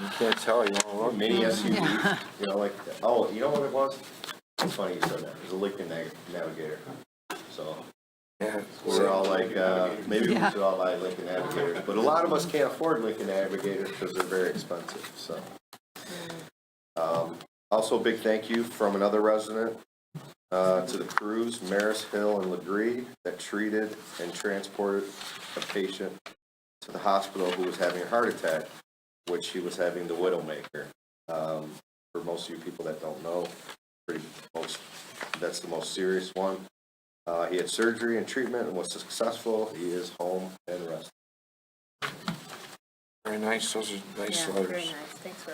You can't tell, you know, look. Mini SUV, you know, like, oh, you know what it was? It's funny you said that. It was a Lincoln Navigator. So Yeah. we're all like, maybe we should all buy Lincoln Navigators. But a lot of us can't afford Lincoln Navigators because they're very expensive, so. Also, a big thank you from another resident to the crews, Maris, Hill, and Legree, that treated and transported a patient to the hospital who was having a heart attack, which he was having the Widowmaker. For most of you people that don't know, that's the most serious one. He had surgery and treatment and was successful. He is home and resting. Very nice, those are nice Yeah, letters. very nice. Thanks for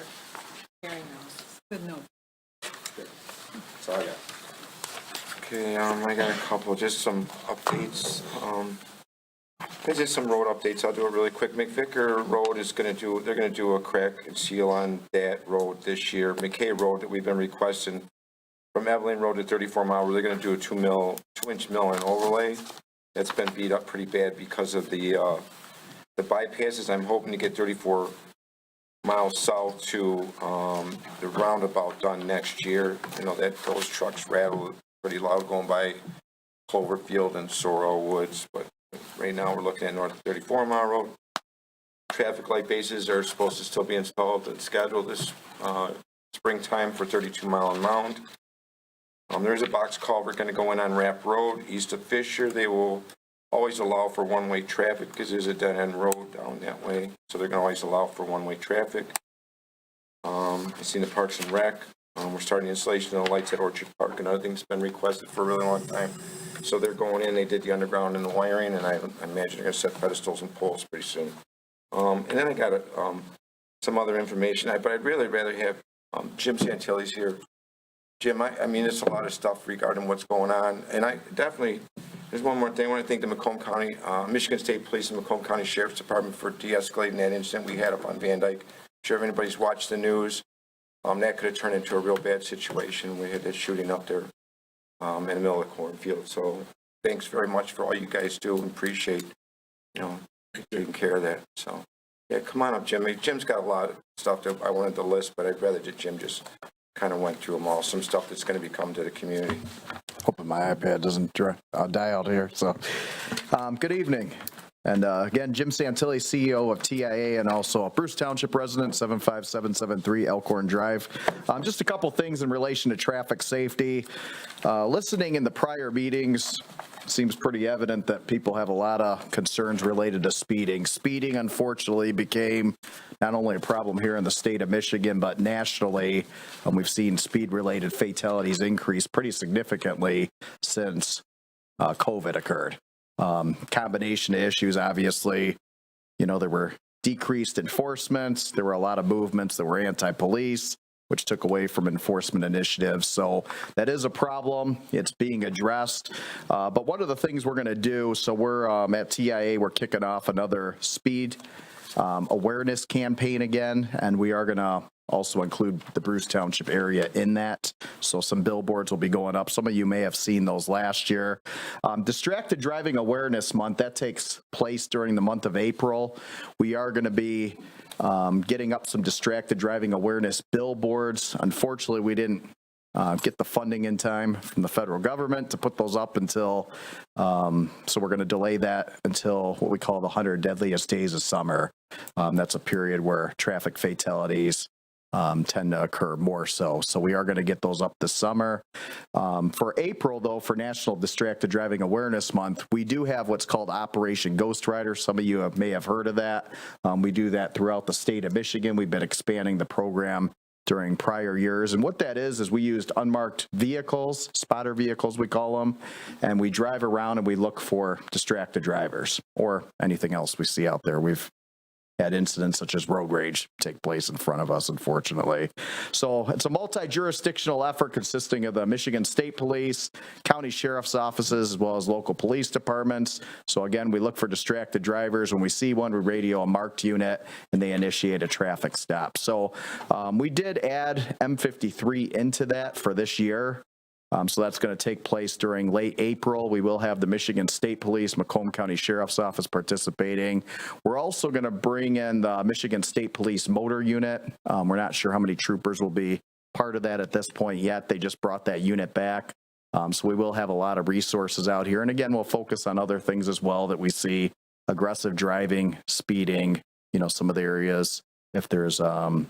sharing those. Good note. That's all I got. Okay, I got a couple, just some updates. There's just some road updates. I'll do it really quick. McVicker Road is they're gonna do a crack and seal on that road this year. McKay Road that we've been requesting from Evelyn Road to 34 Mile, they're gonna do a 2-inch mill and overlay. That's been beat up pretty bad because of the bypasses. I'm hoping to get 34 miles south to the roundabout done next year. You know, those trucks rattle pretty loud going by Cloverfield and Sorrel Woods, but right now we're looking at North 34 Mile Road. Traffic light bases are supposed to still be installed and scheduled this springtime for 32 Mile and Mound. There's a box culvert going to go in on Rapp Road east of Fisher. They will always allow for one-way traffic because there's a dead-end road down that way. So they're going to always allow for one-way traffic. I've seen the Parks and Rec. We're starting the installation of the lights at Orchard Park. Another thing's been requested for a really long time. So they're going in, they did the underground and the wiring, and I imagine they're going to set pedestals and poles pretty soon. And then I got some other information, but I'd really rather have Jim Santilli's here. Jim, I mean, there's a lot of stuff regarding what's going on, and I definitely, there's one more thing. I want to thank the Macomb County, Michigan State Police and Macomb County Sheriff's Department for de-escalating that incident we had up on Van Dyke. I'm sure if anybody's watched the news, that could have turned into a real bad situation. We had that shooting up there in the middle of the cornfield. So thanks very much for all you guys do, and appreciate, taking care of that. So yeah, come on up, Jim. Jim's got a lot of stuff that I wanted to list, but I'd rather that Jim just kind of went through them all. Some stuff that's going to be coming to the community. Hoping my iPad doesn't die out here. So, good evening. And again, Jim Santilli, CEO of TIA, and also a Bruce Township resident, 75773 Elkhorn Drive. Just a couple things in relation to traffic safety. Listening in the prior meetings, seems pretty evident that people have a lot of concerns related to speeding. Speeding, unfortunately, became not only a problem here in the state of Michigan, but nationally. We've seen speed-related fatalities increase pretty significantly since COVID occurred. Combination of issues, obviously. There were decreased enforcements. There were a lot of movements that were anti-police, which took away from enforcement initiatives. So that is a problem. It's being addressed. But one of the things we're going to do, so we're at TIA, we're kicking off another speed awareness campaign again, and we are going to also include the Bruce Township area in that. So some billboards will be going up. Some of you may have seen those last year. Distracted Driving Awareness Month, that takes place during the month of April. We are going to be getting up some distracted driving awareness billboards. Unfortunately, we didn't get the funding in time from the federal government to put those up until, so we're going to delay that until what we call the 100 deadliest days of summer. That's a period where traffic fatalities tend to occur more so. So we are going to get those up this summer. For April, though, for National Distracted Driving Awareness Month, we do have what's called Operation Ghost Rider. Some of you may have heard of that. We do that throughout the state of Michigan. We've been expanding the program during prior years. And what that is we used unmarked vehicles, spotter vehicles we call them, and we drive around and we look for distracted drivers or anything else we see out there. We've had incidents such as road rage take place in front of us, unfortunately. So it's a multi-jurisdictional effort consisting of the Michigan State Police, county sheriff's offices, as well as local police departments. So again, we look for distracted drivers. When we see one, we radio a marked unit and they initiate a traffic stop. So we did add M53 into that for this year. So that's going to take place during late April. We will have the Michigan State Police, Macomb County Sheriff's Office participating. We're also going to bring in the Michigan State Police motor unit. We're not sure how many troopers will be part of that at this point yet. They just brought that unit back. So we will have a lot of resources out here. And again, we'll focus on other things as well that we see: aggressive driving, speeding, some of the areas. If there's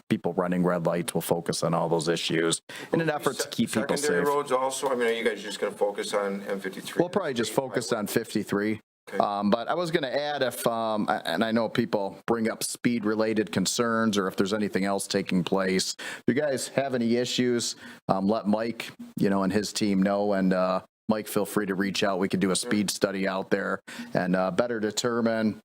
people running red lights, we'll focus on all those issues in an effort to keep people Secondary safe. roads also, I mean, are you guys just going to focus on M53? We'll probably just focus on 53. Okay. But I was going to add and I know people bring up speed-related concerns or if there's anything else taking place. If you guys have any issues, let Mike, and his team know. And Mike, feel free to reach out. We can do a speed study out there and better determine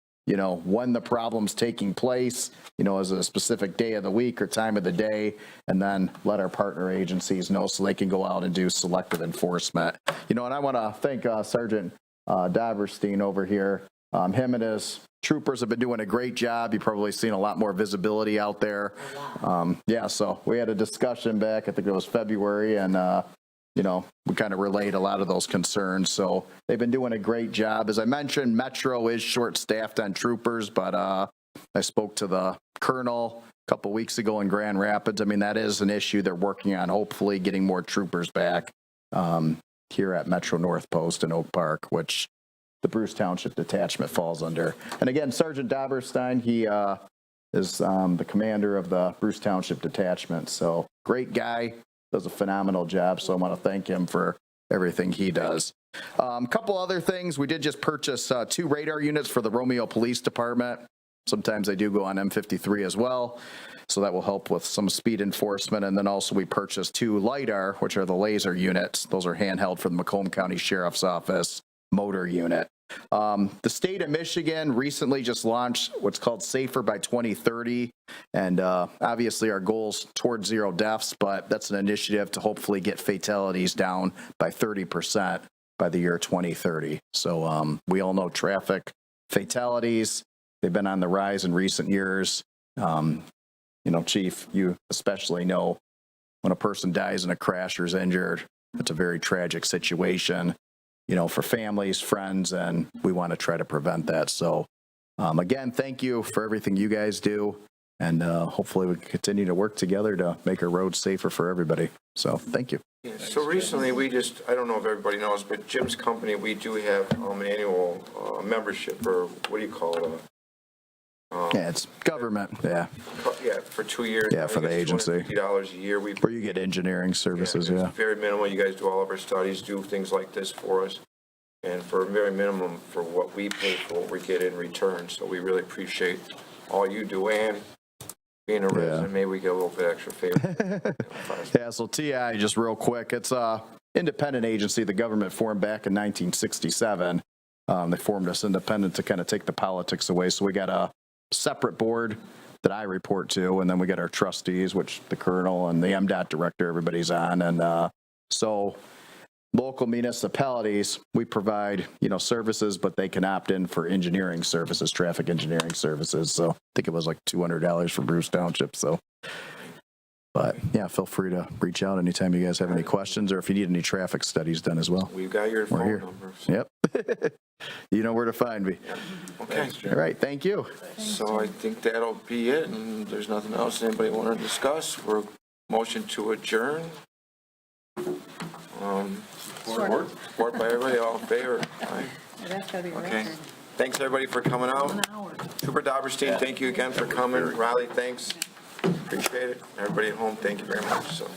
when the problem's taking place, as a specific day of the week or time of the day, and then let our partner agencies know so they can go out and do selective enforcement. And I want to thank Sergeant Daberstein over here. Him and his troopers have been doing a great job. You've probably seen a lot more visibility out there. So we had a discussion back, I think it was February, and we kind of relayed a lot of those concerns. So they've been doing a great job. As I mentioned, Metro is short-staffed on troopers, but I spoke to the colonel a couple weeks ago in Grand Rapids. I mean, that is an issue they're working on, hopefully getting more troopers back here at Metro North Post in Oak Park, which the Bruce Township detachment falls under. And again, Sergeant Daberstein, he is the commander of the Bruce Township detachment. So great guy. Does a phenomenal job, so I want to thank him for everything he does. A couple other things. We did just purchase 2 radar units for the Romeo Police Department. Sometimes they do go on M53 as well, so that will help with some speed enforcement. And then also we purchased 2 LiDAR, which are the laser units. Those are handheld for the Macomb County Sheriff's Office motor unit. The state of Michigan recently just launched what's called Safer by 2030. And obviously our goal's towards 0 deaths, but that's an initiative to hopefully get fatalities down by 30% by the year 2030. So we all know traffic fatalities, they've been on the rise in recent years. Chief, you especially know when a person dies in a crash or is injured, it's a very tragic situation. For families, friends, and we want to try to prevent that. So, again, thank you for everything you guys do, and hopefully we can continue to work together to make our roads safer for everybody. So, thank you. Yeah, so recently, I don't know if everybody knows, but Jim's company, we do have an annual membership, or what do you call it? Yeah, it's government, Yeah, for 2 years. Yeah, for the agency. $250 a year. Where you get engineering services, yeah. It's very minimal. You guys do all of our studies, do things like this for us. And for a very minimum for what we pay for, what we get in return. So we really appreciate all you do. And being a resident, maybe we get a little bit extra favor. Yeah, so TI, just real quick, it's a independent agency the government formed back in 1967. They formed us independent to kind of take the politics away. So we got a separate board that I report to, and then we got our trustees, which the colonel and the MDOT director, everybody's on. And so local municipalities, we provide, services, but they can opt in for engineering services, traffic engineering services. So I think it was like $200 for Bruce Township. So, but yeah, feel free to reach out anytime you guys have any questions or if you need any traffic studies done as well. We've got your We're phone here. numbers. Yep. You know where to find me. Okay. All right. Thank you. So I think that'll be it. And there's nothing else anybody want to discuss. We're motion to adjourn. Support by everybody, all in favor? Aye. That's gotta be a Okay. record. Thanks, everybody, for coming out. 1 hour. Trooper Daberstein, thank you again for coming. Riley, thanks. Appreciate it. Everybody at home, thank you very much. So.